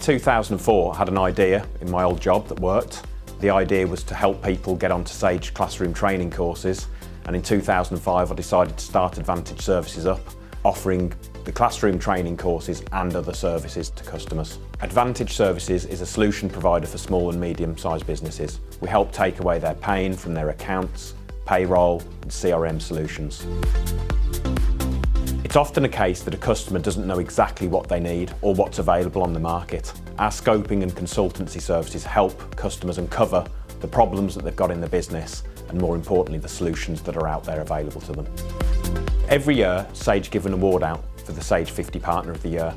2004, I had an idea in my old job that worked. The idea was to help people get onto Sage classroom training courses, and in 2005 I decided to start Advantage Services up, offering the classroom training courses and other services to customers. Advantage Services is a solution provider for small and medium-sized businesses. We help take away their pain from their accounts, payroll and CRM solutions. It's often a case that a customer doesn't know exactly what they need or what's available on the market. Our scoping and consultancy services help customers uncover the problems that they've got in the business and, more importantly, the solutions that are out there available to them. Every year, Sage give an award out for the Sage 50 Partner of the Year.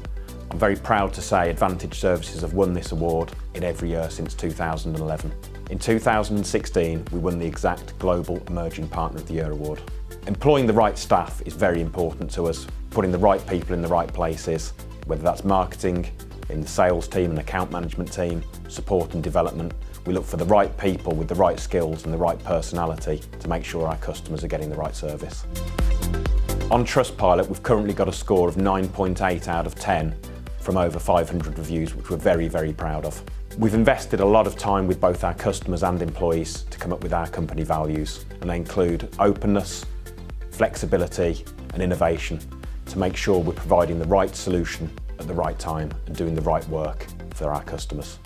I'm very proud to say Advantage Services have won this award in every year since 2011. In 2016, we won the exact Global Emerging Partner of the Year award. Employing the right staff is very important to us, putting the right people in the right places, whether that's marketing, in the sales team and account management team, support and development. We look for the right people with the right skills and the right personality to make sure our customers are getting the right service. On Trustpilot, we've currently got a score of 9.8 out of 10 from over 500 reviews, which we're very, very proud of. We've invested a lot of time with both our customers and employees to come up with our company values, and they include openness, flexibility and innovation to make sure we're providing the right solution at the right time and doing the right work for our customers.